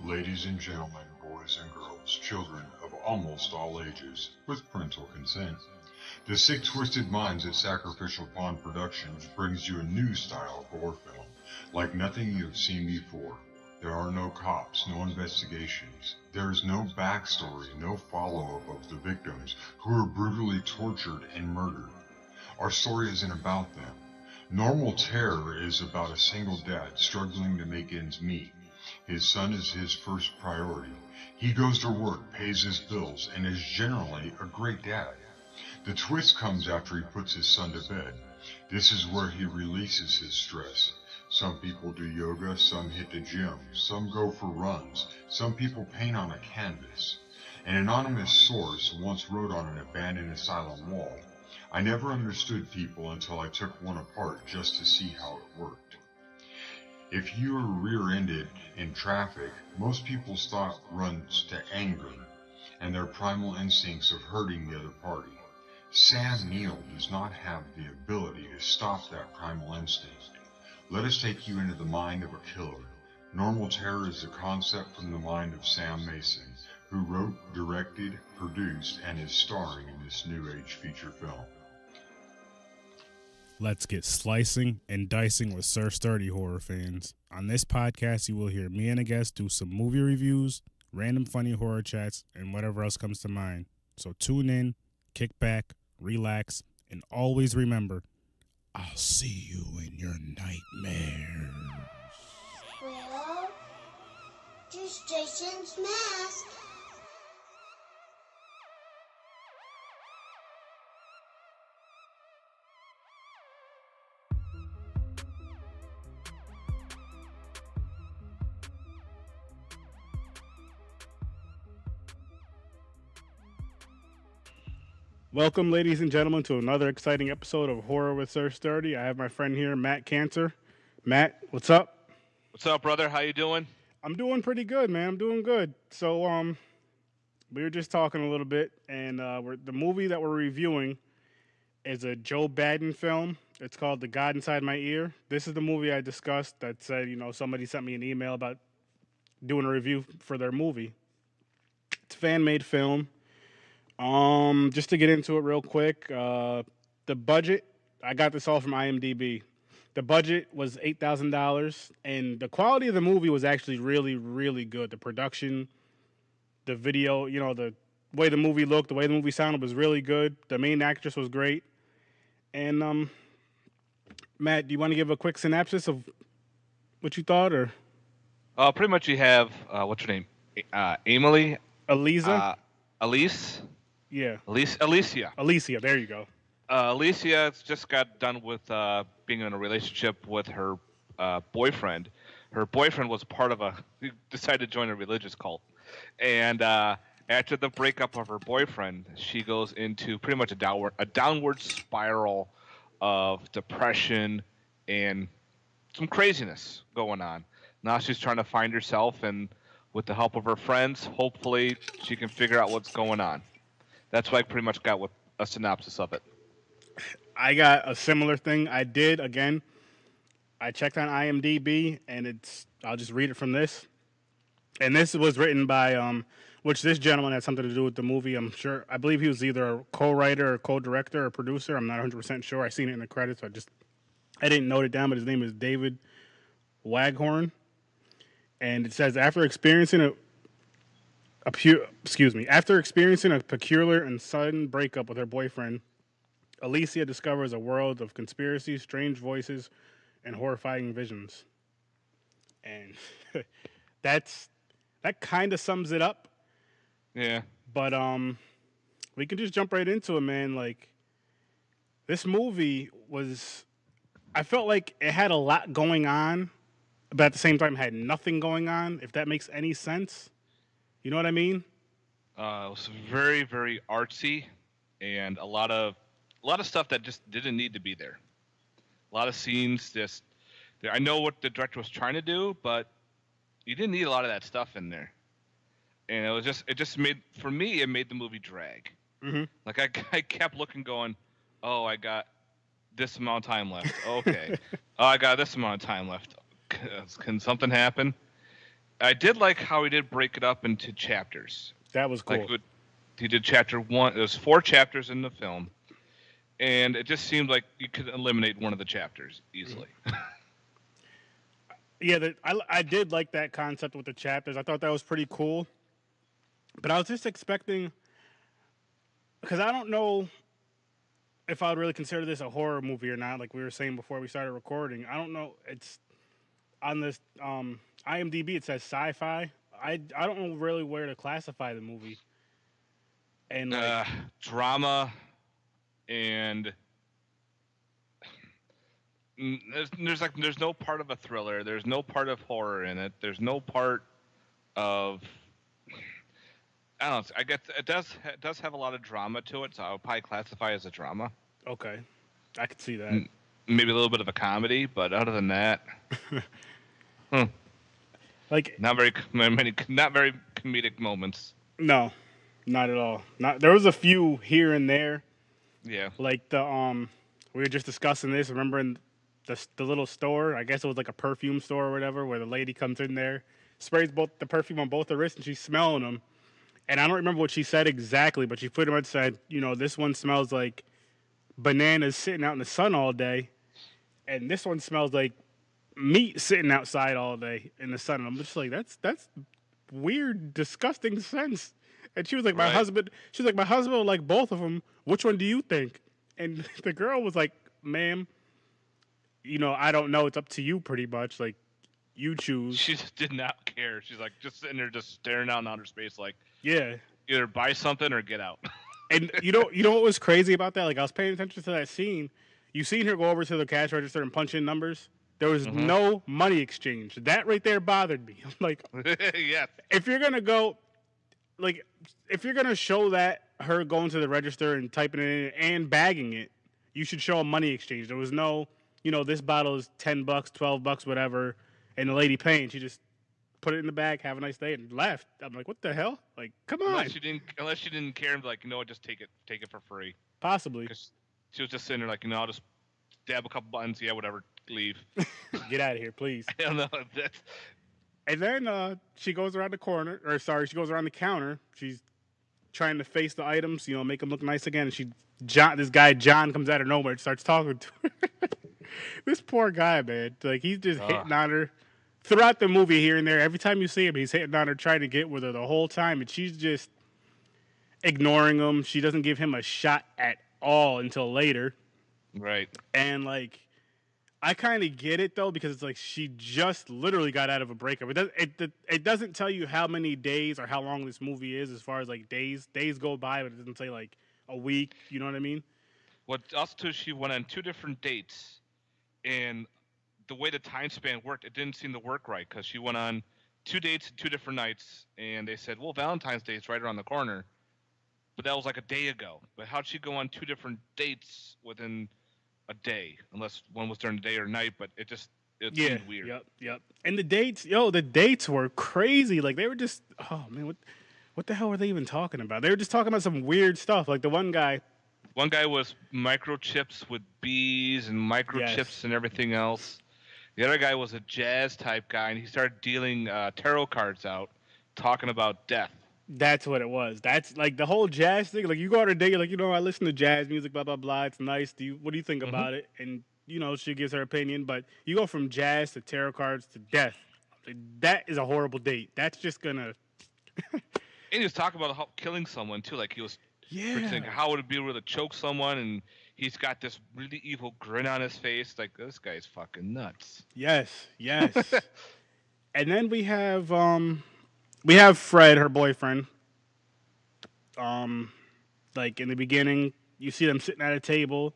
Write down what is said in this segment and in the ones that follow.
Ladies and gentlemen, boys and girls, children of almost all ages, with parental consent, the Sick Twisted Minds at Sacrificial Pawn Productions brings you a new style horror film, like nothing you have seen before. There are no cops, no investigations. There is no backstory, no follow-up of the victims who were brutally tortured and murdered. Our story isn't about them. Normal Terror is about a single dad struggling to make ends meet. His son is his first priority. He goes to work, pays his bills, and is generally a great dad. The twist comes after he puts his son to bed. This is where he releases his stress. Some people do yoga, some hit the gym, some go for runs, some people paint on a canvas. An anonymous source once wrote on an abandoned asylum wall, "I never understood people until I took one apart just to see how it worked." If you are rear-ended in traffic, most people's thought runs to anger and their primal instincts of hurting the other party. Sam Neill does not have the ability to stop that primal instinct. Let us take you into the mind of a killer. Normal Terror is a concept from the mind of Sam Mason, who wrote, directed, produced, and is starring in this new age feature film. Let's get slicing and dicing with Sir Sturdy horror fans. On this podcast, you will hear me and a guest do some movie reviews, random funny horror chats, and whatever else comes to mind. So tune in, kick back, relax, and always remember, I'll see you in your nightmares. Well, there's Jason's mask. Welcome, ladies and gentlemen, to another exciting episode of Horror with Sir Sturdy. I have my friend here, Matt Cantor. Matt, what's up? What's up, brother? How you doing? I'm doing pretty good, man. I'm doing good. So, we were just talking a little bit, and the movie that we're reviewing is a Joe Badon film. It's called The God Inside My Ear. This is the movie I discussed that said, somebody sent me an email about doing a review for their movie. It's a fan-made film. Just to get into it real quick, the budget, I got this all from IMDb. The budget was $8,000, and the quality of the movie was actually really, really good. The production, the video, the way the movie looked, the way the movie sounded was really good. The main actress was great. And, Matt, do you want to give a quick synopsis of what you thought, or? Pretty much you have, what's her name? Emily? Elise? Yeah. Alicia. Alicia, there you go. Alicia just got done with being in a relationship with her boyfriend. Her boyfriend was part of he decided to join a religious cult. And after the breakup of her boyfriend, she goes into pretty much a downward spiral of depression and some craziness going on. Now she's trying to find herself, and with the help of her friends, hopefully she can figure out what's going on. That's what I pretty much got with a synopsis of it. I got a similar thing. I checked on IMDb, and I'll just read it from this. And this was written by, which this gentleman had something to do with the movie. I believe he was either a co-writer or co-director or producer. I'm not 100% sure. I seen it in the credits, so I didn't note it down, but his name is David Waghorn. And it says, after experiencing a peculiar and sudden breakup with her boyfriend, Alicia discovers a world of conspiracies, strange voices, and horrifying visions. And that kind of sums it up. Yeah. But we can just jump right into it, man. Like, this movie I felt like it had a lot going on, but at the same time had nothing going on, if that makes any sense. You know what I mean? It was very, very artsy, and a lot of stuff that just didn't need to be there. A lot of scenes I know what the director was trying to do, but you didn't need a lot of that stuff in there. And it made the movie drag. Mm-hmm. Like I kept looking, going, oh, I got this amount of time left. Okay. Oh, I got this amount of time left. Can something happen? I did like how he did break it up into chapters. That was cool. Like he did chapter 1. There's 4 chapters in the film, and it just seemed like you could eliminate one of the chapters easily. Yeah, I did like that concept with the chapters. I thought that was pretty cool. But I was just expecting, because I don't know if I would really consider this a horror movie or not. Like we were saying before we started recording, I don't know. It's on this IMDb. It says sci-fi. I don't know really where to classify the movie. And like, Drama, and there's no part of a thriller. There's no part of horror in it. There's no part of, I don't know. I guess it does have a lot of drama to it, so I would probably classify it as a drama. okay, I could see that. Maybe a little bit of a comedy, but other than that, Like not very comedic moments. no, not at all. Not there was a few here and there. Yeah. Like the we were just discussing this. Remember in the little store? I guess it was like a perfume store or whatever, where the lady comes in there, sprays both the perfume on both her wrists, and she's smelling them. And I don't remember what she said exactly, but she pretty much said, you know, this one smells like bananas sitting out in the sun all day, and this one smells like meat sitting outside all day in the sun. And I'm just like, that's weird, disgusting sense. And she was like, my Right. husband. She was like, my husband would like both of them. Which one do you think? And the girl was like, ma'am, you know, I don't know. It's up to you, pretty much. Like, you choose. She just did not care. She's like just sitting there, just staring out in outer space, like Yeah. either buy something or get out. And you know what was crazy about that? Like I was paying attention to that scene. You seen her go over to the cash register and punch in numbers. There was no money exchange. That right there bothered me. I'm like, Yes. if you're gonna go, like, if you're gonna show that her going to the register and typing it in and bagging it, you should show a money exchange. There was no, you know, this bottle is $10, $12, whatever, and the lady paying. She just put it in the bag, have a nice day, and left. I'm like, what the hell? Like, come on. Unless she didn't care, and be like, you know what, just take it for free. Possibly. Because she was just sitting there like, you know, I'll just dab a couple buttons, yeah, whatever, leave. Get out of here, please. I don't know. That's And then she goes around the corner, or sorry, she goes around the counter. She's trying to face the items, you know, make them look nice again. And this guy John comes out of nowhere and starts talking to her. This poor guy, man, like he's just hitting on her throughout the movie here and there. Every time you see him, he's hitting on her, trying to get with her the whole time, and she's just ignoring him. She doesn't give him a shot at all until later. right. And like, I kind of get it though, because it's like she just literally got out of a breakup. It doesn't tell you how many days or how long this movie is as far as like days go by, but it doesn't say like a week. You know what I mean? What also too, she went on 2 different dates, and the way the time span worked, it didn't seem to work right because she went on 2 dates, 2 different nights, and they said, well, Valentine's Day is right around the corner, but that was like a day ago. But how'd she go on 2 different dates within a day, unless one was during the day or night? But it seemed weird. Yep. And the dates were crazy. Like they were just, oh man, what the hell were they even talking about? They were just talking about some weird stuff. Like the one guy was microchips with bees and microchips Yes. and everything else. The other guy was a jazz type guy, and he started dealing tarot cards out, talking about death. That's what it was. That's like the whole jazz thing. Like you go out a day, you're like, you know, I listen to jazz music, blah blah blah. It's nice. What do you think about it? And you know, she gives her opinion. But you go from jazz to tarot cards to death. Like, that is a horrible date. That's just gonna. And he was talking about killing someone too. Like he was thinking, how would it be able to choke someone? And he's got this really evil grin on his face. Like this guy's fucking nuts. Yes. And then we have Fred, her boyfriend. Like in the beginning, you see them sitting at a table,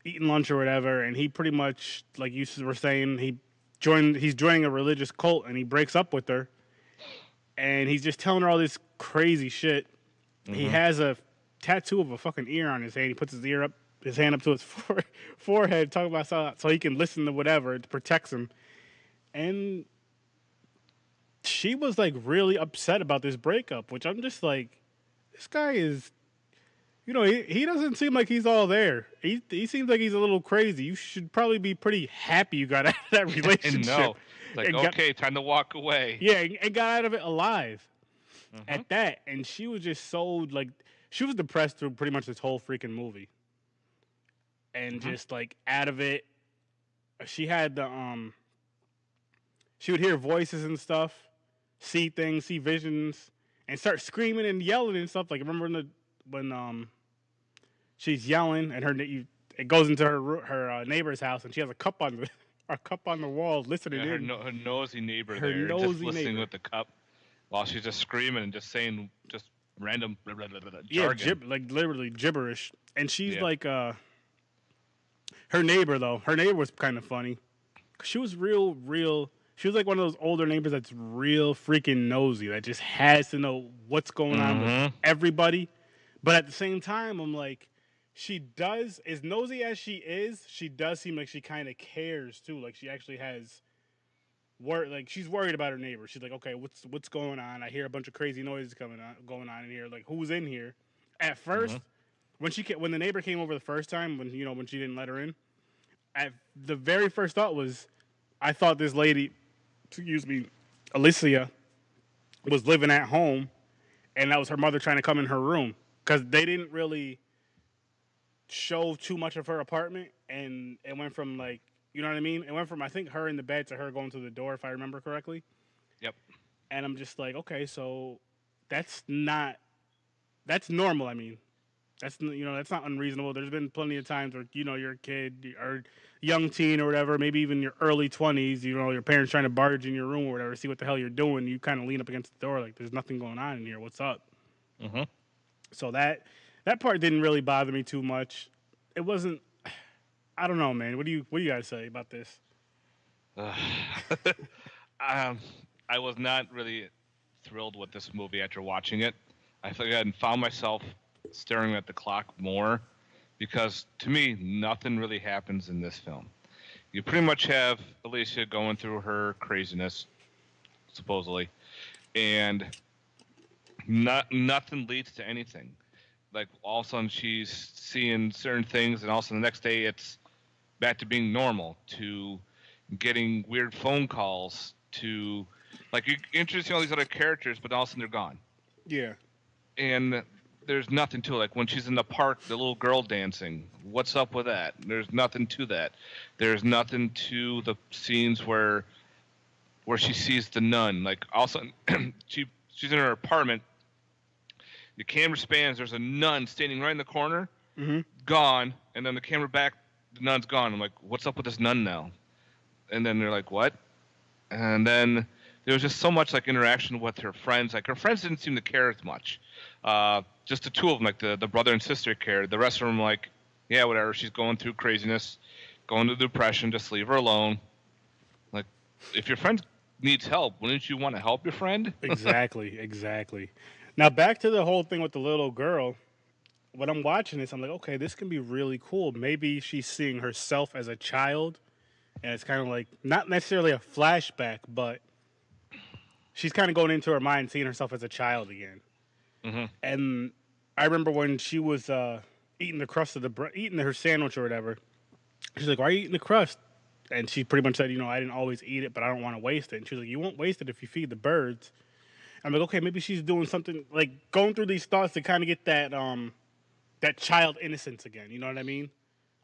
eating lunch or whatever, and he pretty much, like you were saying, he's joining a religious cult, and he breaks up with her, and he's just telling her all this crazy shit. He has a tattoo of a fucking ear on his hand. He puts his hand up to his forehead, talking about so he can listen to whatever. It protects him, and she was like really upset about this breakup, which I'm just like, this guy is he doesn't seem like he's all there. He seems like he's a little crazy. You should probably be pretty happy you got out of that And relationship. no, it's like, And got, okay, time to walk away. yeah, and got out of it alive Hmm. at that. And she was just so like she was depressed through pretty much this whole freaking movie, and just like out of it. She had she would hear voices and stuff, see things, see visions, and start screaming and yelling and stuff. Like remember when she's yelling and it goes into her neighbor's house and she has a cup on the a cup on the wall listening Yeah, in. her nosy neighbor Her there, just nosy listening neighbor. with the cup while she's just screaming and just saying just random Yeah, jargon. like literally gibberish. And she's Yeah. like her neighbor though. Her neighbor was kind of funny. She was real. She was like one of those older neighbors that's real freaking nosy. That just has to know what's going on with everybody. But at the same time, I'm like, she does as nosy as she does seem like she kind of cares too. Like she actually has like she's worried about her neighbor. She's like, okay, what's going on? I hear a bunch of crazy noises going on in here. Like who's in here? At first, when the neighbor came over the first time, when she didn't let her in, at the very first thought was, I thought this lady, excuse me, Alicia, was living at home, and that was her mother trying to come in her room because they didn't really show too much of her apartment, and it went from like, you know what I mean? It went from I think her in the bed to her going to the door, if I remember correctly. Yep. And I'm just like, okay, so that's normal. I mean, that's not unreasonable. There's been plenty of times where you're a kid or young teen or whatever, maybe even your early 20s. Your parents trying to barge in your room or whatever, see what the hell you're doing. You kind of lean up against the door like there's nothing going on in here. What's up? Mm-hmm. So that part didn't really bother me too much. It wasn't. I don't know, man. What do you guys say about this? I was not really thrilled with this movie after watching it. I think I found myself staring at the clock more because to me nothing really happens in this film. You pretty much have Alicia going through her craziness, supposedly, and nothing leads to anything. Like all of a sudden she's seeing certain things, and also the next day it's back to being normal, to getting weird phone calls, to like you're introducing all these other characters, but all of a sudden they're gone. Yeah. And there's nothing to it. Like when she's in the park, the little girl dancing. What's up with that? There's nothing to that. There's nothing to the scenes where she sees the nun. Like also, she's in her apartment. The camera spans. There's a nun standing right in the corner, gone, and then the camera back. The nun's gone. I'm like, what's up with this nun now? And then they're like, what? And then there was just so much like interaction with her friends. Like her friends didn't seem to care as much. Just the two of them, like the brother and sister cared. The rest of them, like, yeah, whatever. She's going through craziness, going through depression. Just leave her alone. Like, if your friend needs help, wouldn't you want to help your friend? Exactly. Now back to the whole thing with the little girl. When I'm watching this, I'm like, okay, this can be really cool. Maybe she's seeing herself as a child, and it's kind of like not necessarily a flashback, but she's kind of going into her mind, seeing herself as a child again. Mm-hmm. And I remember when she was eating the crust of eating her sandwich or whatever. She's like, "Why are you eating the crust?" And she pretty much said, I didn't always eat it, but I don't want to waste it. And she was like, "You won't waste it if you feed the birds." I'm like, okay, maybe she's doing something like going through these thoughts to kind of get that child innocence again. You know what I mean?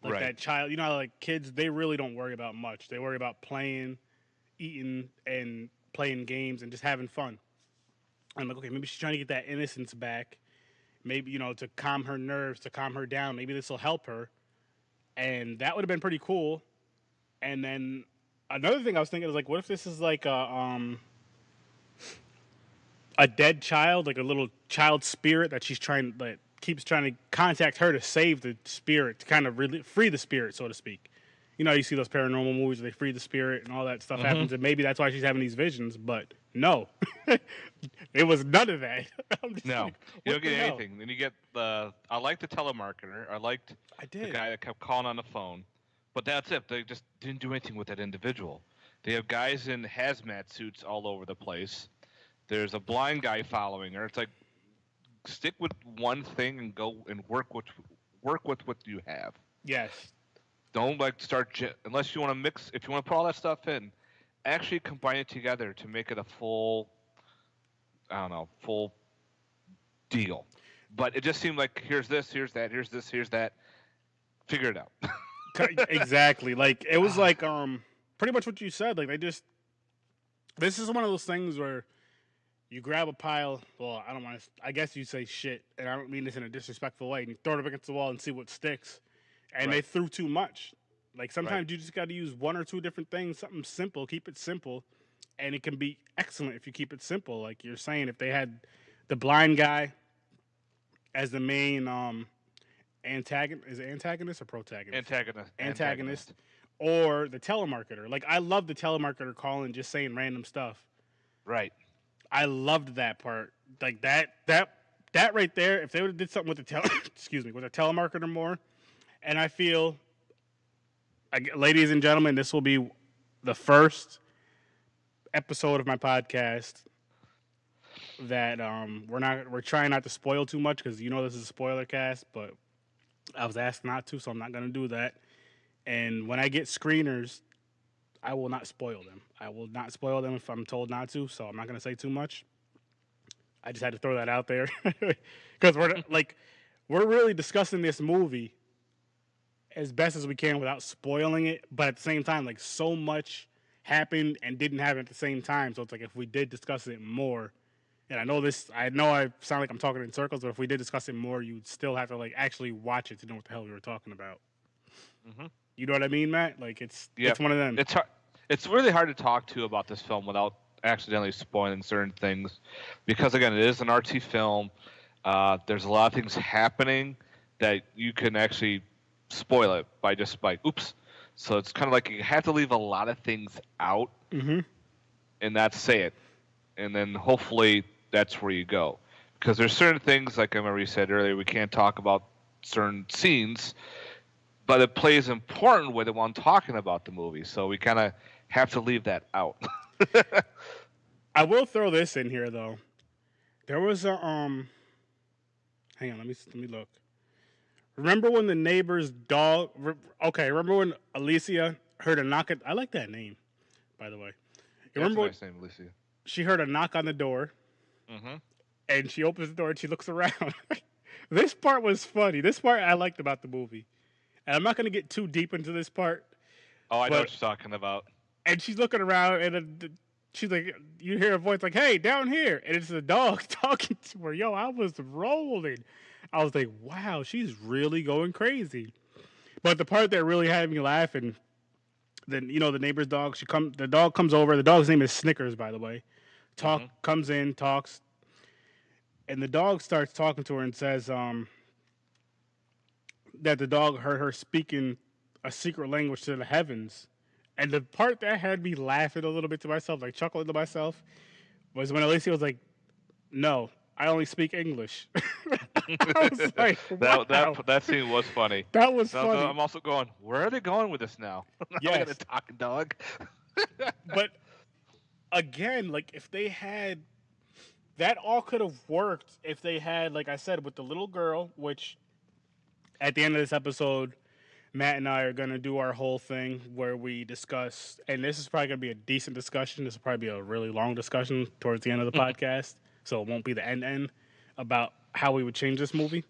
Like Right. that child. You know, how, like kids, they really don't worry about much. They worry about playing, eating, and playing games and just having fun. I'm like, okay, maybe she's trying to get that innocence back. Maybe, to calm her nerves, to calm her down. Maybe this will help her. And that would have been pretty cool. And then another thing I was thinking is like, what if this is like a dead child, like a little child spirit that keeps trying to contact her to save the spirit, to kind of really free the spirit, so to speak. You see those paranormal movies where they free the spirit and all that stuff happens, and maybe that's why she's having these visions. But no, it was none of that. No, like, you what don't get the hell? anything. Then you get I liked the telemarketer. I liked I the did. guy that kept calling on the phone. But that's it. They just didn't do anything with that individual. They have guys in hazmat suits all over the place. There's a blind guy following her. It's like, stick with one thing and go and work with what you have. Yes. Don't like start unless you want to mix. If you want to put all that stuff in, actually combine it together to make it a full. I don't know, full deal. But it just seemed like here's this, here's that, here's this, here's that. Figure it out. Exactly. Like it was like pretty much what you said. Like this is one of those things where you grab a pile. Well, I don't want to. I guess you say shit, and I don't mean this in a disrespectful way. And you throw it up against the wall and see what sticks. And they threw too much. Like sometimes you just got to use one or two different things. Something simple. Keep it simple, and it can be excellent if you keep it simple. Like you're saying, if they had the blind guy as the main antagonist or protagonist? Antagonist. Or the telemarketer. Like I love the telemarketer calling, just saying random stuff. Right. I loved that part. Like that right there. If they would have did something with the with the telemarketer more, and I feel, ladies and gentlemen, this will be the first episode of my podcast that we're trying not to spoil too much because this is a spoiler cast, but I was asked not to, so I'm not going to do that. And when I get screeners, I will not spoil them. I will not spoil them if I'm told not to, so I'm not going to say too much. I just had to throw that out there because we're really discussing this movie as best as we can without spoiling it, but at the same time, like so much happened and didn't happen at the same time. So it's like if we did discuss it more, and I know I sound like I'm talking in circles, but if we did discuss it more, you'd still have to like actually watch it to know what the hell we were talking about. Mm-hmm. You know what I mean, Matt? Like it's one of them. It's hard. It's really hard to talk to about this film without accidentally spoiling certain things, because again, it is an artsy film. There's a lot of things happening that you can actually spoil it by just like, oops. So it's kind of like you have to leave a lot of things out and not say it. And then hopefully that's where you go. Because there's certain things, like I remember you said earlier, we can't talk about certain scenes, but it plays an important way while I'm talking about the movie. So we kind of have to leave that out. I will throw this in here, though. There was a, hang on, let me look. Remember when the neighbor's dog... remember when Alicia heard a knock at... I like that name, by the way. That's a nice name, Alicia. She heard a knock on the door, and she opens the door and she looks around. This part was funny. This part I liked about the movie. And I'm not going to get too deep into this part. Oh, I know what you're talking about. And she's looking around, and she's like, you hear a voice like, hey, down here. And it's the dog talking to her. Yo, I was rolling. I was like, wow, she's really going crazy. But the part that really had me laughing, then, the neighbor's dog, the dog comes over. The dog's name is Snickers, by the way. Comes in, talks. And the dog starts talking to her and says that the dog heard her speaking a secret language to the heavens. And the part that had me laughing a little bit to myself, like chuckling to myself, was when Alicia was like, no, I only speak English. I was like, wow. that scene was funny. That was funny. I'm also going, where are they going with this now? Yes. I got a talking dog. But again, like if they had, that all could have worked if they had, like I said, with the little girl, which at the end of this episode, Matt and I are going to do our whole thing where we discuss, and this is probably going to be a decent discussion. This will probably be a really long discussion towards the end of the podcast. So it won't be the end about how we would change this movie,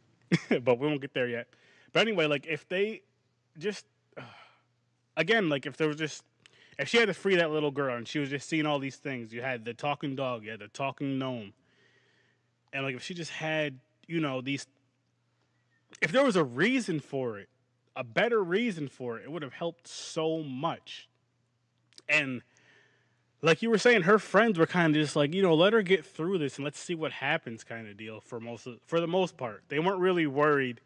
but we won't get there yet. But anyway, like if they just, again, like if she had to free that little girl and she was just seeing all these things, you had the talking dog, you had the talking gnome. And like if she just had, these, if there was a reason for it, a better reason for it, it would have helped so much. And like you were saying, her friends were kind of just like, let her get through this and let's see what happens kind of deal for the most part. They weren't really worried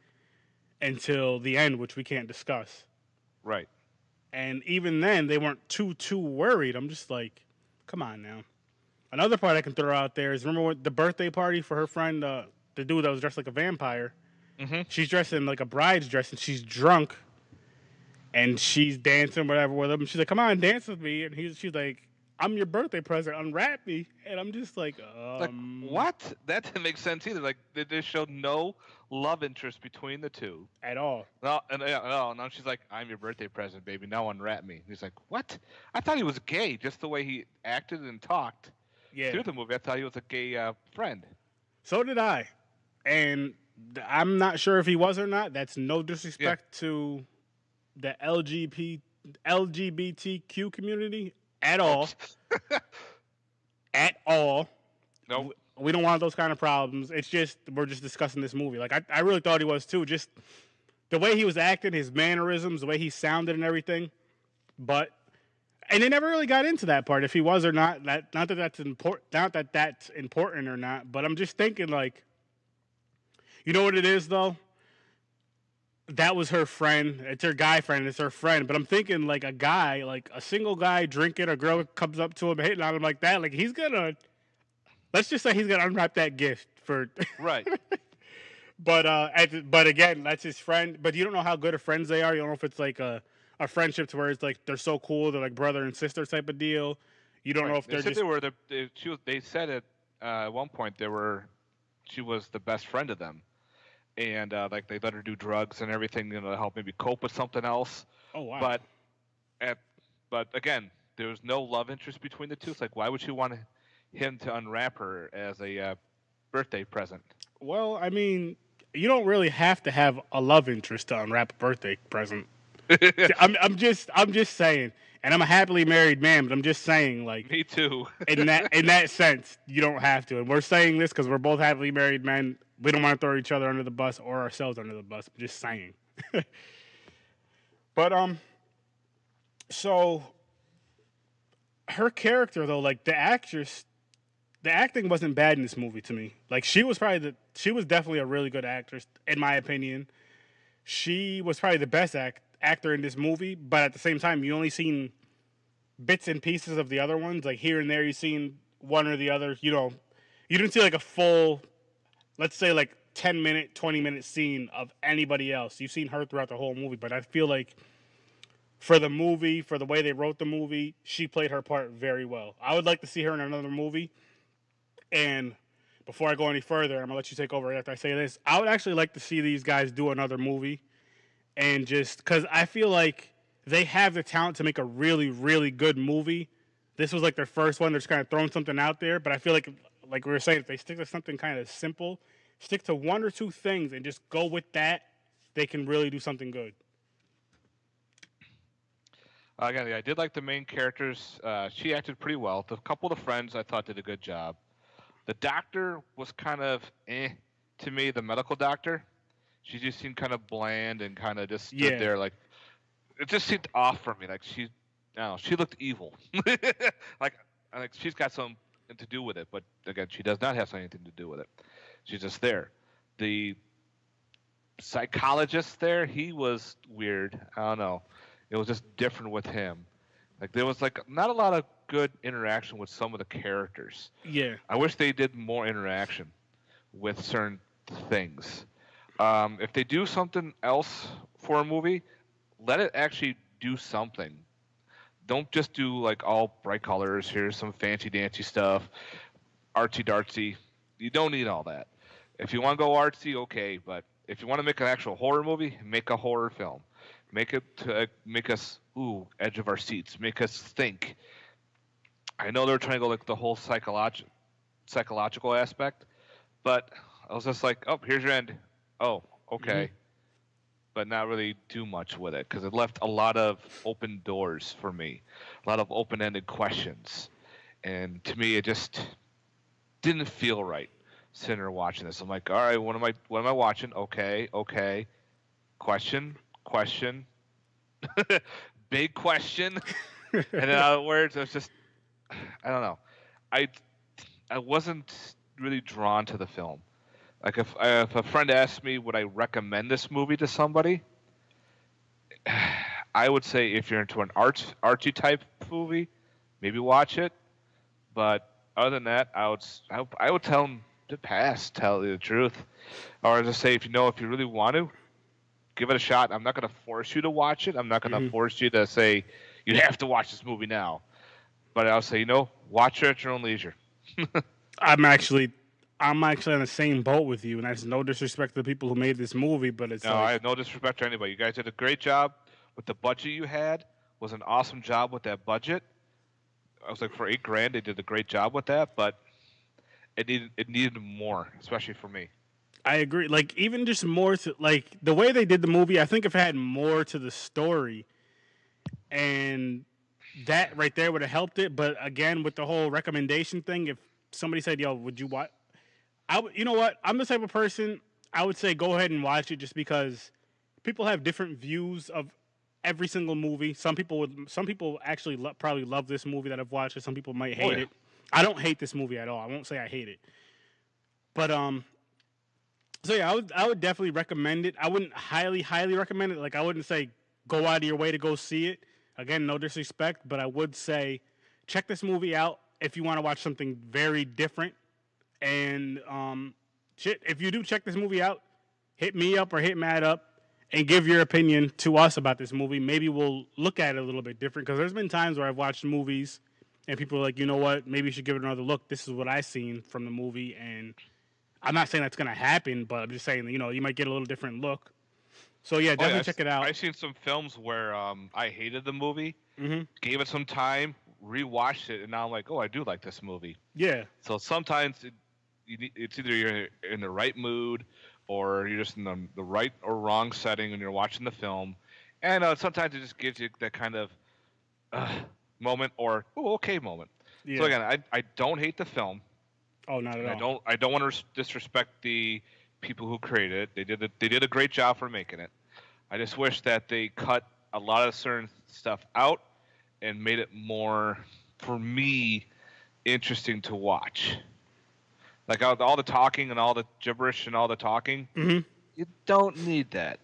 until the end, which we can't discuss. Right. And even then, they weren't too worried. I'm just like, come on now. Another part I can throw out there is, remember what the birthday party for her friend, the dude that was dressed like a vampire? Mm-hmm. She's dressed in like a bride's dress, and she's drunk, and she's dancing whatever with him. She's like, "Come on, dance with me," and she's like, I'm your birthday present. Unwrap me. And I'm just like, Like, what? That didn't make sense either. Like, they showed no love interest between the two. At all. No, and now she's like, "I'm your birthday present, baby. Now unwrap me." And he's like, "What? I thought he was gay, just the way he acted and talked Yeah. through the movie. I thought he was a gay friend." So did I. And I'm not sure if he was or not. That's no disrespect to the LGBTQ community at all. At all. Nope. We don't want those kind of problems. It's just we're just discussing this movie. Like I really thought he was too. Just the way he was acting, his mannerisms, the way he sounded, and everything. And they never really got into that part, if he was or not. Not that that's important. Not that that's important or not. But I'm just thinking, like, you know what it is though. That was her friend. It's her guy friend. It's her friend. But I'm thinking, like, a guy, like a single guy drinking, a girl comes up to him, hitting on him like that. Like, he's gonna. Let's just say he's gonna unwrap that gift for. Right. But again, that's his friend. But you don't know how good of friends they are. You don't know if it's like a friendship to where it's like they're so cool, they're like brother and sister type of deal. You don't know if they're said just. They said at one point she was the best friend of them, and like they let her do drugs and everything, to help maybe cope with something else. Oh wow! But again, there was no love interest between the two. It's like, why would she want him to unwrap her as a birthday present? Well, I mean, you don't really have to have a love interest to unwrap a birthday present. I'm just saying, and I'm a happily married man, but I'm just saying, like, me too. in that sense, you don't have to. And we're saying this because we're both happily married men. We don't want to throw each other under the bus or ourselves under the bus. I'm just saying. But so her character though, like the actress, the acting wasn't bad in this movie to me. Like she was definitely a really good actress in my opinion. She was probably the best actor in this movie, but at the same time, you only seen bits and pieces of the other ones. Like here and there, you seen one or the other. You didn't see like a full, let's say like 10-minute, 20-minute scene of anybody else. You've seen her throughout the whole movie, but I feel like for the movie, for the way they wrote the movie, she played her part very well. I would like to see her in another movie. And before I go any further, I'm gonna let you take over after I say this. I would actually like to see these guys do another movie. And just because I feel like they have the talent to make a really, really good movie. This was like their first one. They're just kind of throwing something out there. But I feel like we were saying, if they stick to something kind of simple, stick to one or two things and just go with that, they can really do something good. Again, I did like the main characters. She acted pretty well. The couple of the friends I thought did a good job. The doctor was kind of to me, the medical doctor. She just seemed kind of bland and kind of just stood there like it just seemed off for me. Like she looked evil. like she's got something to do with it, but again, she does not have anything to do with it. She's just there. The psychologist there, he was weird. I don't know. It was just different with him. Like there was like not a lot of good interaction with some of the characters. Yeah. I wish they did more interaction with certain things. If they do something else for a movie, let it actually do something. Don't just do like all bright colors. Here's some fancy dancy stuff, artsy dartsy. You don't need all that. If you want to go artsy, okay. But if you want to make an actual horror movie, make a horror film. Make it to make us edge of our seats. Make us think. I know they're trying to go like the whole psychological aspect, but I was just like, oh, here's your end. Oh, okay. Mm-hmm. But not really do much with it because it left a lot of open doors for me, a lot of open-ended questions, and to me it just didn't feel right sitting there watching this. I'm like, all right, what am I watching? Okay, question, big question, and in other words, it was just I don't know, I wasn't really drawn to the film. Like if a friend asked me, would I recommend this movie to somebody? I would say if you're into an artsy type movie, maybe watch it. But other than that, I would tell them to pass. Tell you the truth, or just say if you really want to, give it a shot. I'm not going to force you to watch it. I'm not going to force you to say you have to watch this movie now. But I'll say, watch it at your own leisure. I'm actually I'm actually on the same boat with you, and that's no disrespect to the people who made this movie, but it's No, I like have no disrespect to anybody. You guys did a great job with the budget you had. Was an awesome job with that budget. I was like, for $8,000, they did a great job with that, but it needed more, especially for me. I agree. Like even just more to like the way they did the movie, I think if it had more to the story, and that right there would have helped it. But again, with the whole recommendation thing, if somebody said, "Yo, would you watch?" You know what? I'm the type of person I would say go ahead and watch it just because people have different views of every single movie. Some people actually probably love this movie that I've watched, and some people might Oh, hate yeah. it. I don't hate this movie at all. I won't say I hate it, but so yeah, I would definitely recommend it. I wouldn't highly recommend it. Like I wouldn't say go out of your way to go see it. Again, no disrespect, but I would say check this movie out if you want to watch something very different. And shit, if you do check this movie out, hit me up or hit Matt up and give your opinion to us about this movie. Maybe we'll look at it a little bit different because there's been times where I've watched movies and people are like, you know what, maybe you should give it another look. This is what I seen from the movie, and I'm not saying that's gonna happen, but I'm just saying you might get a little different look. So yeah, Oh yeah, definitely check it out. I've seen some films where I hated the movie, Hmm. gave it some time, rewatched it, and now I'm like, oh, I do like this movie. Yeah, So sometimes it's either you're in the right mood or you're just in the right or wrong setting when you're watching the film, and sometimes it just gives you that kind of uh, moment or okay moment. yeah. So again, I don't hate the film, Oh, not at and I all. don't want to disrespect the people who created it. They did a great job for making it. I just wish that they cut a lot of certain stuff out and made it more, for me, interesting to watch. Like all the talking and all the gibberish and all the talking, Hmm. you don't need that.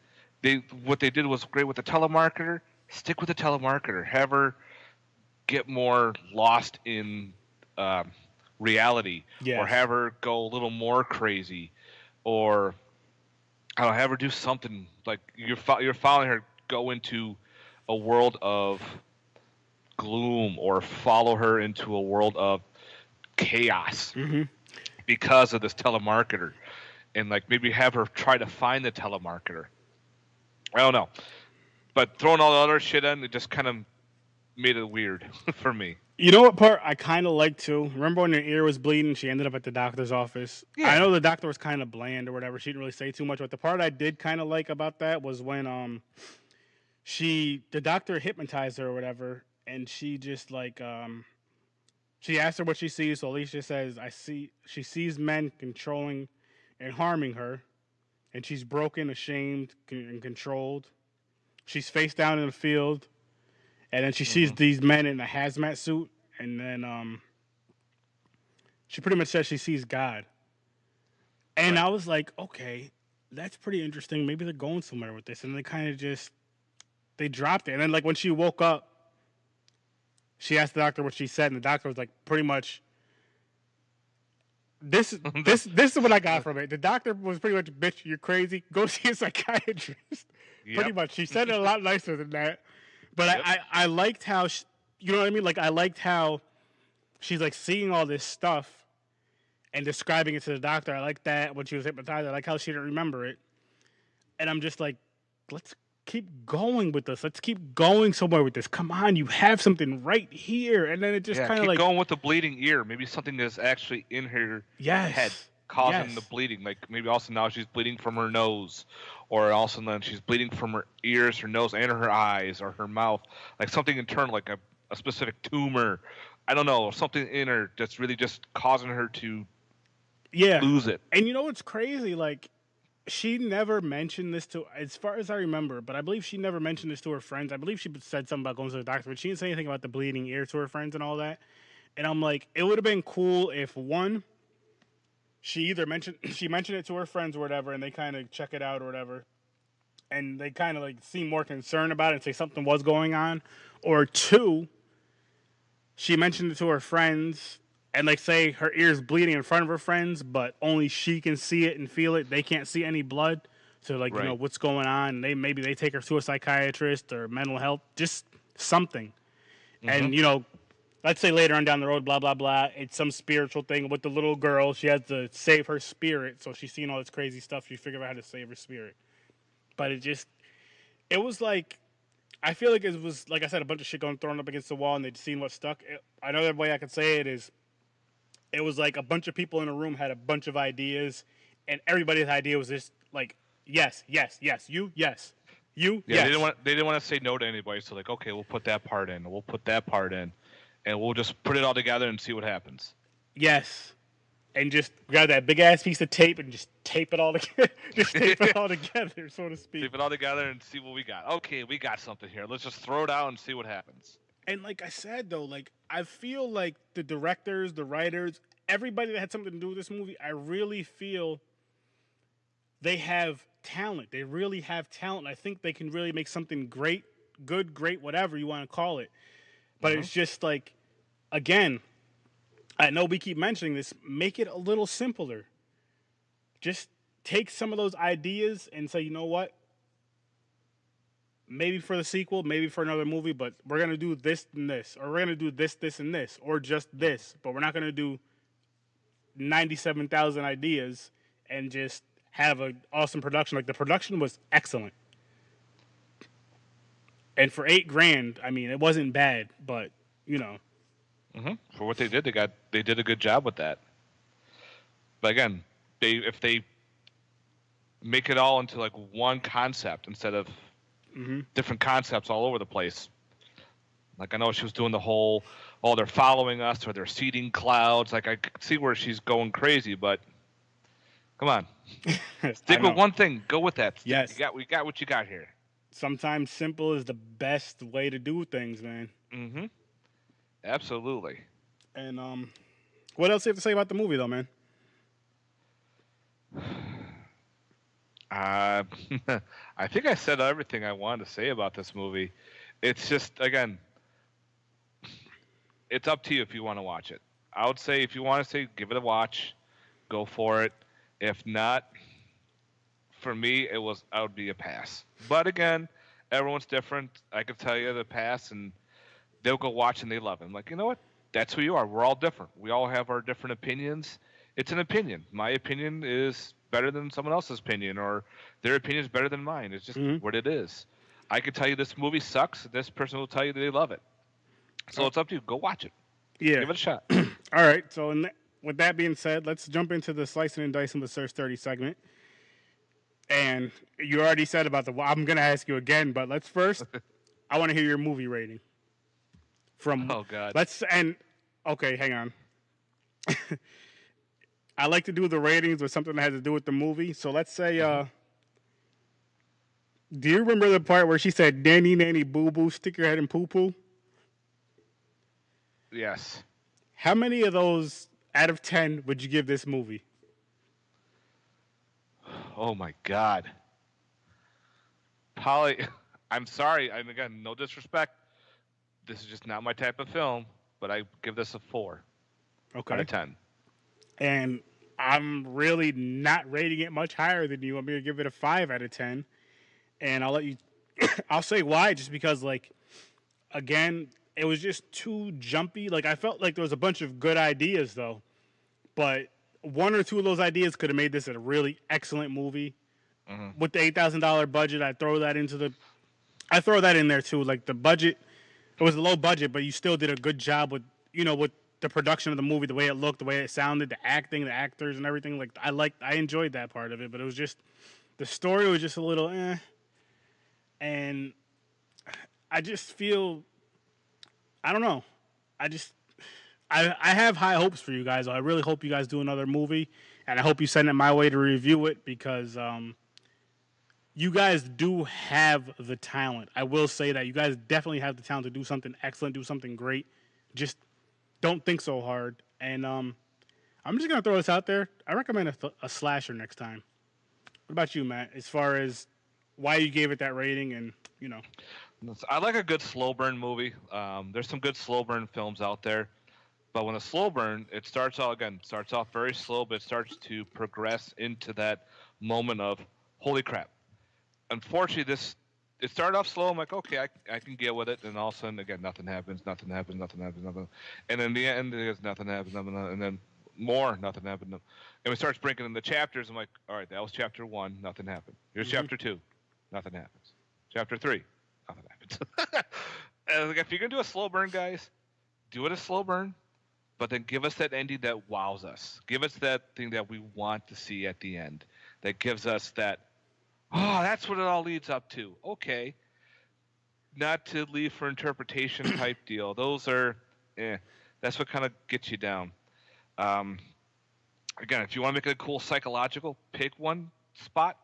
What they did was great with the telemarketer. Stick with the telemarketer. Have her get more lost in reality, or Yes. have her go a little more crazy, or I don't know, have her do something like you're following her go into a world of gloom, or follow her into a world of chaos Hmm. because of this telemarketer, and like maybe have her try to find the telemarketer. I don't know, but throwing all the other shit in, it just kind of made it weird for me. You know what part I kind of like too? Remember when her ear was bleeding? She ended up at the doctor's office. I Yeah. know the doctor was kind of bland or whatever. She didn't really say too much. But the part I did kind of like about that was when the doctor hypnotized her or whatever, and she just like she asked her what she sees. So Alicia says, she sees men controlling and harming her, and she's broken, ashamed, and controlled. She's face down in the field, and then she sees Hmm. these men in a hazmat suit, and then she pretty much says she sees God. And Right. I was like, okay, that's pretty interesting. Maybe they're going somewhere with this, and they kind of just they dropped it. And then like when she woke up, she asked the doctor what she said, and the doctor was like, pretty much. This is what I got from it. The doctor was pretty much, bitch, you're crazy. Go see a psychiatrist. Pretty Yep. much. She said it a lot nicer than that. But Yep. I liked how, you know what I mean? Like, I liked how she's like seeing all this stuff and describing it to the doctor. I like that when she was hypnotized. I like how she didn't remember it. And I'm just like, let's keep going with this. Let's keep going somewhere with this. Come on, you have something right here. And then it just Yeah, kind of keep like, going with the bleeding ear. Maybe something is actually in her head yes, causing the yes, bleeding. Like maybe also now she's bleeding from her nose, or also then she's bleeding from her ears, her nose, and her eyes, or her mouth. Like something internal, like a specific tumor. I don't know, something in her that's really just causing her to yeah. lose it. And you know what's crazy? Like, she never mentioned this to, as far as I remember, but I believe she never mentioned this to her friends. I believe she said something about going to the doctor, but she didn't say anything about the bleeding ear to her friends and all that. And I'm like, it would have been cool if one, she mentioned it to her friends or whatever, and they kind of check it out or whatever, and they kind of like seem more concerned about it and say something was going on, or two, she mentioned it to her friends and like say her ear's bleeding in front of her friends, but only she can see it and feel it. They can't see any blood. So like, Right. what's going on. Maybe they take her to a psychiatrist or mental health, just something. Hmm. And let's say later on down the road, blah blah blah. It's some spiritual thing with the little girl. She has to save her spirit, so she's seen all this crazy stuff. She figured out how to save her spirit. But it was like, I feel like it was, like I said, a bunch of shit going thrown up against the wall, and they'd seen what stuck. Another way I could say it is, it was like a bunch of people in a room had a bunch of ideas, and everybody's idea was just like, yes, yes, yes, you, yes, you, Yeah, yes. they didn't want to say no to anybody, so like, okay, we'll put that part in, we'll put that part in, and we'll just put it all together and see what happens. Yes. And just grab that big ass piece of tape and just tape it all together. Just tape it all together, so to speak. Tape it all together and see what we got. Okay, we got something here. Let's just throw it out and see what happens. And like I said though, like I feel like the directors, the writers, everybody that had something to do with this movie, I really feel they have talent. They really have talent. I think they can really make something great, good, great, whatever you want to call it. But it's just like, again, I know we keep mentioning this, make it a little simpler. Just take some of those ideas and say, you know what? Maybe for the sequel, maybe for another movie, but we're going to do this and this, or we're going to do this, this, and this, or just this. But we're not going to do 97,000 ideas and just have an awesome production. Like, the production was excellent. And for $8,000, I mean, it wasn't bad, but, you know. For what they did, they did a good job with that. But again, if they make it all into like one concept instead of different concepts all over the place. Like, I know she was doing the whole, oh, they're following us or they're seeding clouds. Like, I could see where she's going crazy, but come on, stick with one thing. Go with that. Yes, we got what you got here. Sometimes simple is the best way to do things, man. Absolutely. And what else do you have to say about the movie, though, man? I think I said everything I wanted to say about this movie. It's just, again, it's up to you if you want to watch it. I would say if you want to say, give it a watch, go for it. If not, for me, I would be a pass. But again, everyone's different. I could tell you the pass, and they'll go watch and they love it. I'm like, you know what? That's who you are. We're all different. We all have our different opinions. It's an opinion. My opinion is better than someone else's opinion, or their opinion is better than mine. It's just what it is. I could tell you this movie sucks. This person will tell you they love it. So it's up to you. Go watch it. Yeah. Give it a shot. All right. So with that being said, let's jump into the slicing and dicing with Sir Sturdy segment. And you already said about I'm going to ask you again, but let's first, I want to hear your movie rating. Oh, God. Okay, hang on. I like to do the ratings with something that has to do with the movie. So let's say, do you remember the part where she said, nanny, nanny, boo, boo, stick your head in poo, poo? Yes. How many of those out of 10 would you give this movie? Oh, my God. Polly, I'm sorry. Again, no disrespect. This is just not my type of film, but I give this a 4 out of 10. And I'm really not rating it much higher than you. I'm going to give it a 5 out of 10. And I'll let you, I'll say why, just because, like, again, it was just too jumpy. Like, I felt like there was a bunch of good ideas, though. But one or two of those ideas could have made this a really excellent movie. With the $8,000 budget, I throw that in there, too. Like, the budget, it was a low budget, but you still did a good job with, with the production of the movie, the way it looked, the way it sounded, the acting, the actors, and everything. Like, I enjoyed that part of it, but it was just, the story was just a little and I just feel, I don't know. I have high hopes for you guys. I really hope you guys do another movie, and I hope you send it my way to review it, because you guys do have the talent. I will say that you guys definitely have the talent to do something excellent, do something great. Just don't think so hard. And I'm just going to throw this out there. I recommend a slasher next time. What about you, Matt, as far as why you gave it that rating and, I like a good slow burn movie. There's some good slow burn films out there. But when a slow burn, it starts off very slow, but it starts to progress into that moment of, holy crap. Unfortunately, it started off slow. I'm like, okay, I can get with it. And all of a sudden, again, nothing happens, nothing happens, nothing happens, nothing. And in the end, there's nothing happens, nothing, and then more, nothing happened. And we start breaking in the chapters. I'm like, all right, that was chapter 1, nothing happened. Here's chapter 2, nothing happens. Chapter 3, nothing happens. And like, if you're gonna do a slow burn, guys, do it a slow burn, but then give us that ending that wows us. Give us that thing that we want to see at the end. That gives us that. Oh, that's what it all leads up to. Okay. Not to leave for interpretation type deal. Those are, that's what kind of gets you down. Again, if you want to make it a cool psychological, pick one spot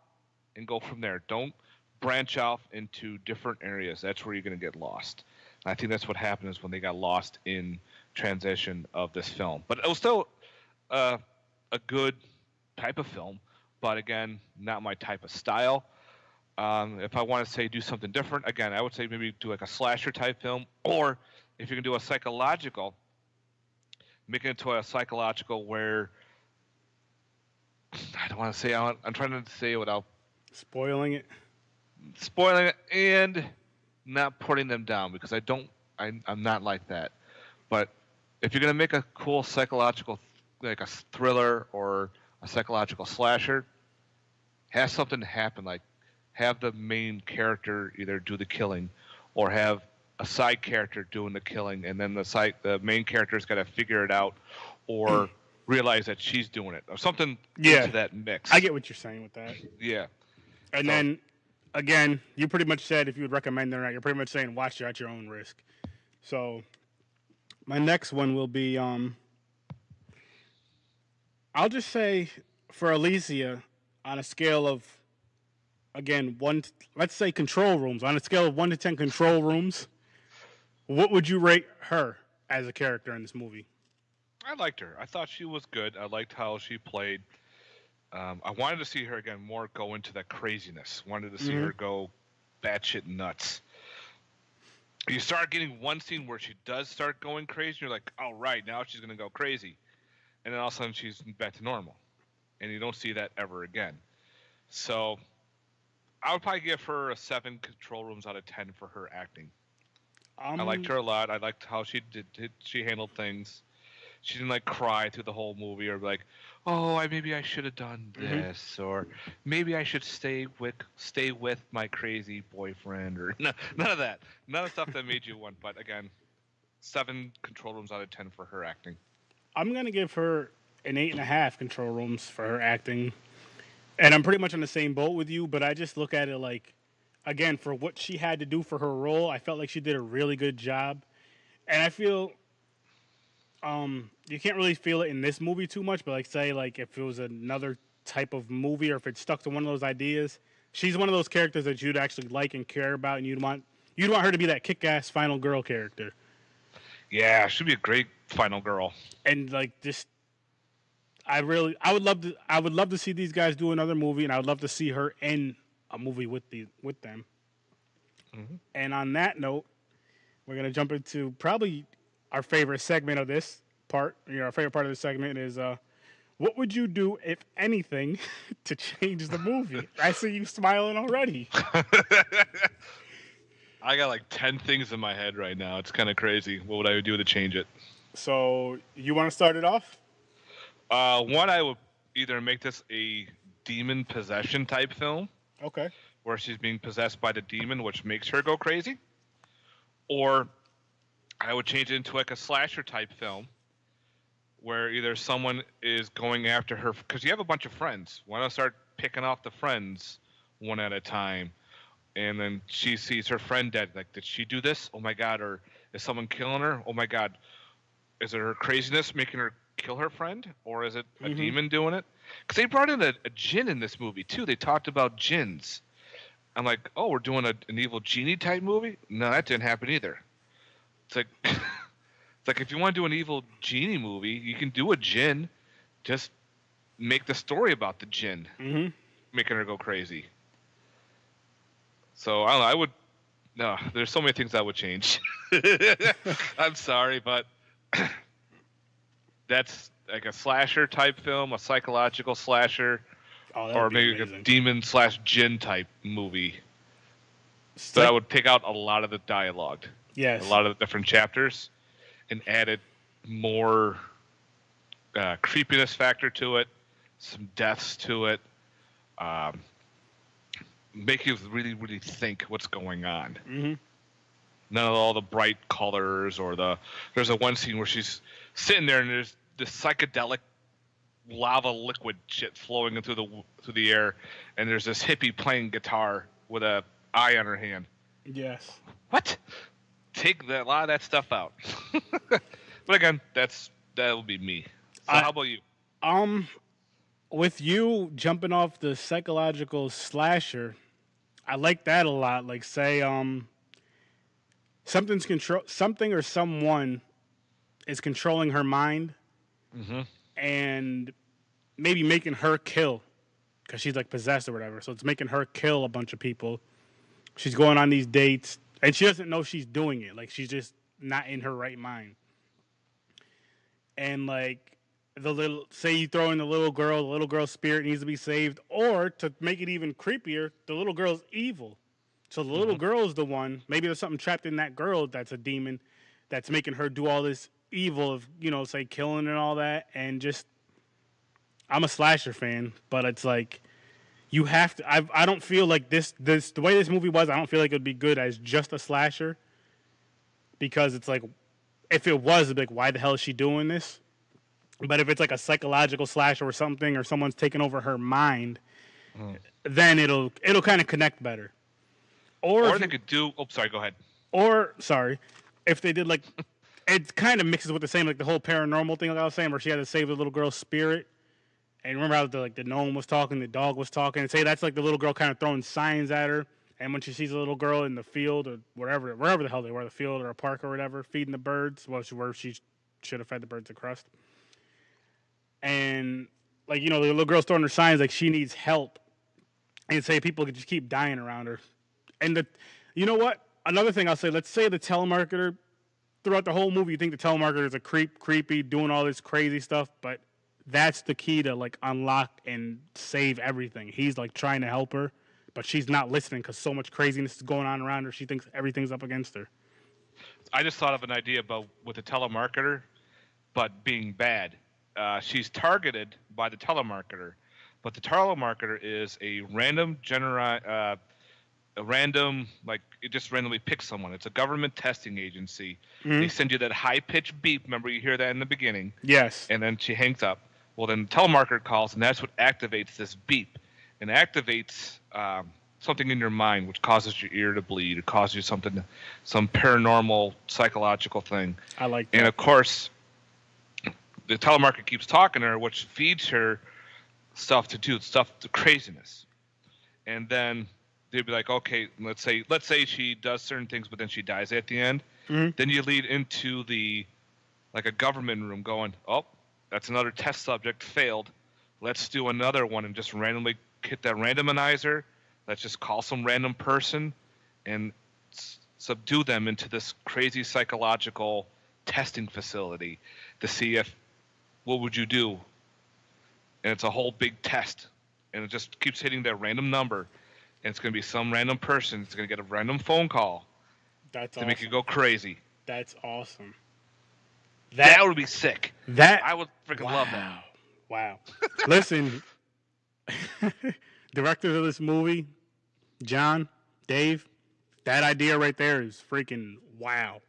and go from there. Don't branch off into different areas. That's where you're going to get lost. And I think that's what happened is when they got lost in transition of this film. But it was still a good type of film. But again, not my type of style. If I want to say do something different, again, I would say maybe do like a slasher type film, or if you can do a psychological, make it into a psychological where I don't want to say. I'm trying to say it without spoiling it and not putting them down because I'm not like that. But if you're gonna make a cool psychological, like a thriller or a psychological slasher, have something happen. Like have the main character either do the killing, or have a side character doing the killing, and then the main character's got to figure it out, or realize that she's doing it, or something into that mix. I get what you're saying with that. Yeah. And then, again, you pretty much said if you would recommend it or not. You're pretty much saying watch it at your own risk. So, my next one will be, I'll just say for Alicia, on a scale of, again, let's say control rooms. On a scale of 1 to 10 control rooms, what would you rate her as a character in this movie? I liked her. I thought she was good. I liked how she played. I wanted to see her again more go into that craziness. Wanted to see her go batshit nuts. You start getting one scene where she does start going crazy. You're like, all right, now she's going to go crazy. And then all of a sudden she's back to normal. And you don't see that ever again. So I would probably give her a 7 control rooms out of 10 for her acting. I liked her a lot. I liked how she she handled things. She didn't like cry through the whole movie or like, oh, maybe I should have done this, or maybe I should stay with my crazy boyfriend, or none of that. None of the stuff that made you want. But again, 7 control rooms out of 10 for her acting. I'm gonna give her an 8.5 control rooms for her acting, and I'm pretty much on the same boat with you. But I just look at it like, again, for what she had to do for her role, I felt like she did a really good job, and I feel. You can't really feel it in this movie too much, but like say like if it was another type of movie or if it stuck to one of those ideas, she's one of those characters that you'd actually like and care about, and you'd want her to be that kick-ass final girl character. Yeah, she'd be a great final girl. And like just, I would love to see these guys do another movie, and I would love to see her in a movie with them. Mm-hmm. And on that note, we're gonna jump into probably our favorite segment of this part. Our favorite part of the segment is what would you do, if anything, to change the movie? I see you smiling already. I got like 10 things in my head right now. It's kind of crazy. What would I do to change it? So you want to start it off? One, I would either make this a demon possession type film. Okay. Where she's being possessed by the demon, which makes her go crazy. Or I would change it into like a slasher type film where either someone is going after her because you have a bunch of friends. Why not start picking off the friends one at a time? And then she sees her friend dead. Like, did she do this? Oh my God. Or is someone killing her? Oh my God. Is it her craziness making her kill her friend? Or is it a demon doing it? Because they brought in a djinn in this movie too. They talked about djinns. I'm like, oh, we're doing an evil genie type movie? No, that didn't happen either. It's like if you want to do an evil genie movie, you can do a djinn. Just make the story about the djinn making her go crazy. So I don't know. No, there's so many things I would change. I'm sorry, but that's like a slasher type film, a psychological slasher, or maybe a demon / djinn type movie. So I would take out a lot of the dialogue, Yes. a lot of the different chapters, and added more creepiness factor to it, some deaths to it, um, make you really, really think what's going on. Mm-hmm. None of all the bright colors or there's a one scene where she's sitting there and there's this psychedelic lava liquid shit flowing through the air, and there's this hippie playing guitar with a eye on her hand. Yes. What? Take a lot of that stuff out. But again, that would be me. So how about you? With you jumping off the psychological slasher, I like that a lot. Like, say, something or someone is controlling her mind, and maybe making her kill because she's like possessed or whatever. So it's making her kill a bunch of people. She's going on these dates, and she doesn't know she's doing it. Like, she's just not in her right mind. And like, say you throw in the little girl's spirit needs to be saved, or to make it even creepier, the little girl's evil. So the little girl's the one. Maybe there's something trapped in that girl that's a demon, that's making her do all this evil of, say killing and all that. And just, I'm a slasher fan, but it's like, you have to. I don't feel like this the way this movie was. I don't feel like it would be good as just a slasher, because it's like, if it was, it'd be like, why the hell is she doing this? But if it's like a psychological slasher or something, or someone's taking over her mind, then it'll kind of connect better. Or they could do. Oh, sorry. Go ahead. Or if they did like, it kind of mixes with the same, like the whole paranormal thing, like I was saying, where she had to save the little girl's spirit. And remember how the gnome was talking, the dog was talking, and say that's like the little girl kind of throwing signs at her. And when she sees a little girl in the field or wherever the hell they were, the field or a park or whatever, feeding the birds, where she should have fed the birds a crust. And like, the little girl's throwing her signs like she needs help, and say people could just keep dying around her. And you know what? Another thing I'll say, let's say the telemarketer, throughout the whole movie, you think the telemarketer is a creepy, doing all this crazy stuff, but that's the key to like unlock and save everything. He's like trying to help her, but she's not listening because so much craziness is going on around her. She thinks everything's up against her. I just thought of an idea about with the telemarketer, but being bad. She's targeted by the telemarketer, but the telemarketer is a random like it just randomly picks someone. It's a government testing agency. They send you that high pitched beep. Remember, you hear that in the beginning. Yes. And then she hangs up. Well, then the telemarketer calls, and that's what activates this beep, and activates something in your mind, which causes your ear to bleed. It causes you some paranormal psychological thing. I like that. And of course, the telemarketer keeps talking to her, which feeds her stuff to craziness. And then they'd be like, okay, let's say she does certain things, but then she dies at the end. Then you lead into a government room going, oh, that's another test subject failed. Let's do another one and just randomly hit that randomizer. Let's just call some random person and subdue them into this crazy psychological testing facility to see what would you do. And it's a whole big test, and it just keeps hitting that random number, and it's going to be some random person. It's going to get a random phone call. That's to awesome. Make you go crazy. That's awesome. That would be sick. I would freaking love that. Wow. Listen, directors of this movie, John, Dave, that idea right there is freaking wow.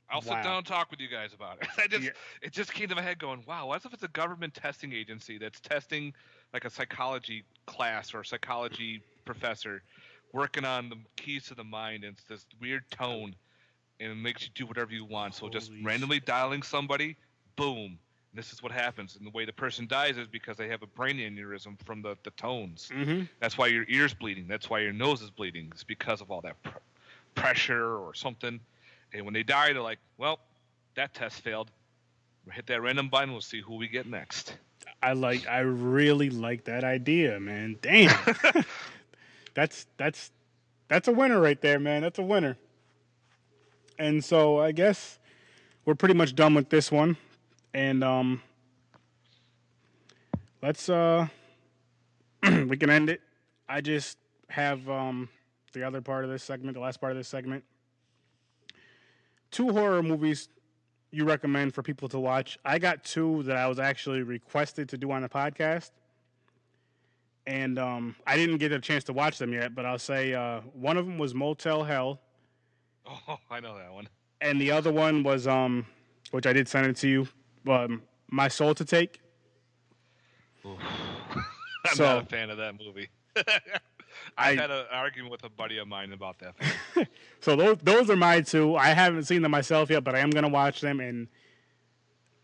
I'll sit down and talk with you guys about it. It just came to my head going, wow, what if it's a government testing agency that's testing like a psychology class or a psychology professor working on the keys to the mind, and it's this weird tone, and it makes you do whatever you want. So just randomly dialing somebody, boom. This is what happens. And the way the person dies is because they have a brain aneurysm from the tones. That's why your ear's bleeding. That's why your nose is bleeding. It's because of all that pressure or something. And when they die, they're like, well, that test failed. We'll hit that random button. We'll see who we get next. I really like that idea, man. Damn. That's a winner right there, man. That's a winner. And so I guess we're pretty much done with this one. And let's we can end it. I just have the other part of this segment, the last part of this segment. 2 horror movies you recommend for people to watch. I got 2 that I was actually requested to do on the podcast. And I didn't get a chance to watch them yet, but I'll say one of them was Motel Hell. Oh, I know that one. And the other one was, which I did send it to you, My Soul to Take. I'm not a fan of that movie. I had an argument with a buddy of mine about that film. So those are my 2. I haven't seen them myself yet, but I am going to watch them, and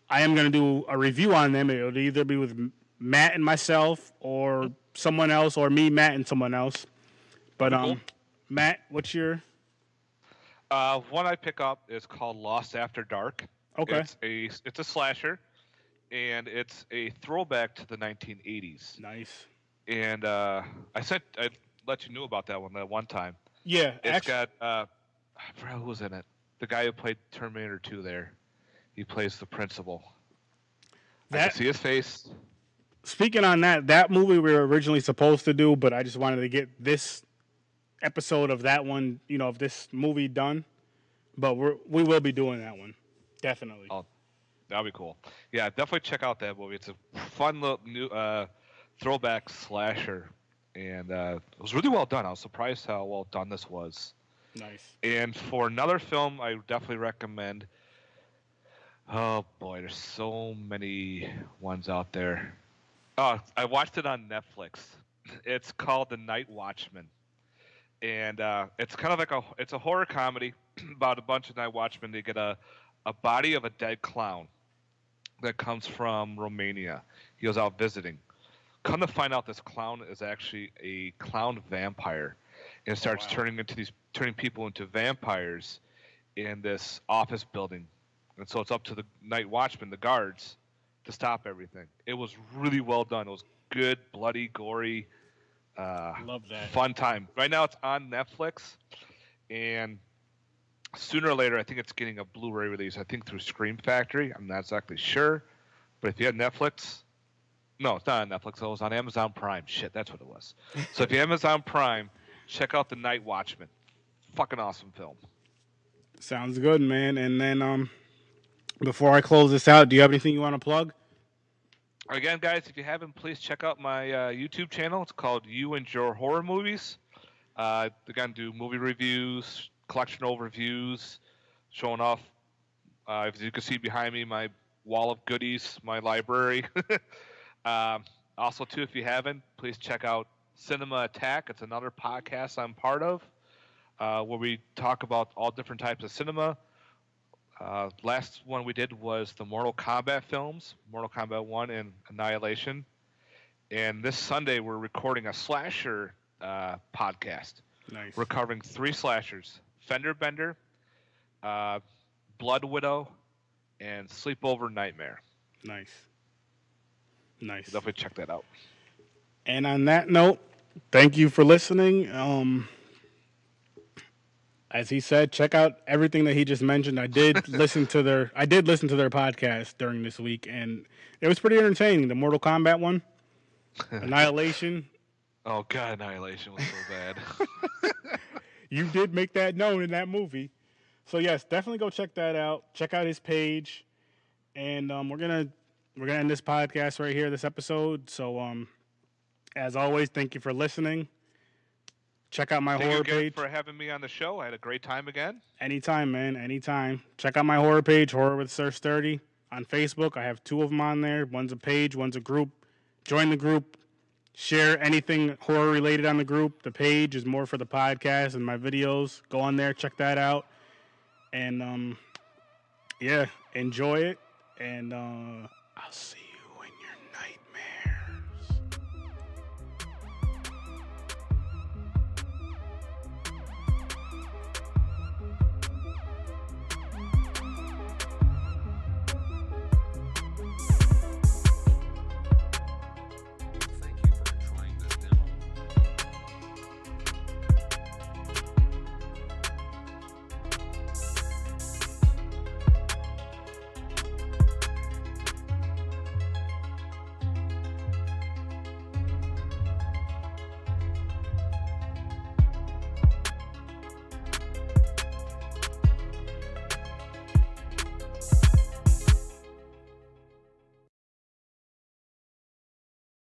I am going to do a review on them. It'll either be with Matt and myself, or someone else, or me, Matt, and someone else. But cool. Matt, what's your... One I pick up is called Lost After Dark. Okay. It's a slasher, and it's a throwback to the 1980s. Nice. And I let you know about that one time. Yeah, it's got I forgot who was in it. The guy who played Terminator 2 there. He plays the principal. I can see his face. Speaking on that movie we were originally supposed to do, but I just wanted to get this episode of that one, of this movie done. But we will be doing that one, definitely. Oh, that'll be cool. Yeah, definitely check out that movie. It's a fun little new throwback slasher, and it was really well done. I was surprised how well done this was. Nice. And for another film, I definitely recommend. Oh boy, there's so many ones out there. Oh, I watched it on Netflix. It's called The Night Watchman, and it's kind of like it's a horror comedy about a bunch of night watchmen. They get a body of a dead clown that comes from Romania. He goes out visiting. Come to find out, this clown is actually a clown vampire, and starts turning people into vampires in this office building. And so it's up to the night watchman, the guards, to stop everything. It was really well done. It was good, bloody, gory. Love that. Fun time. Right now it's on Netflix, and sooner or later I think it's getting a Blu-ray release. I think through Scream Factory. I'm not exactly sure, but if you have Netflix. No, it's not on Netflix. It was on Amazon Prime. Shit, that's what it was. So if you have Amazon Prime, check out The Night Watchman. Fucking awesome film. Sounds good, man. And then before I close this out, do you have anything you want to plug? Again, guys, if you haven't, please check out my YouTube channel. It's called You and Your Horror Movies. Again, do movie reviews, collection overviews, showing off. As you can see behind me, my wall of goodies, my library. Also, too, if you haven't, please check out Cinema Attack. It's another podcast I'm part of, where we talk about all different types of cinema. Last one we did was the Mortal Kombat films, Mortal Kombat 1 and Annihilation. And this Sunday we're recording a slasher podcast. Nice. We're covering 3 slashers: Fender Bender, Blood Widow, and Sleepover Nightmare. Nice. Nice. Definitely check that out. And on that note, thank you for listening. As he said, check out everything that he just mentioned. I did listen to their podcast during this week, and it was pretty entertaining. The Mortal Kombat one, Annihilation. Oh God, Annihilation was so bad. You did make that known in that movie. So yes, definitely go check that out. Check out his page, and we're gonna end this podcast right here, this episode. So as always, thank you for listening. Check out my horror page. Thank you again for having me on the show. I had a great time again. Anytime, man. Anytime. Check out my horror page, Horror with Sir Sturdy, on Facebook. I have 2 of them on there. One's a page, one's a group. Join the group. Share anything horror related on the group. The page is more for the podcast and my videos. Go on there, check that out. And yeah, enjoy it. And I'll see you.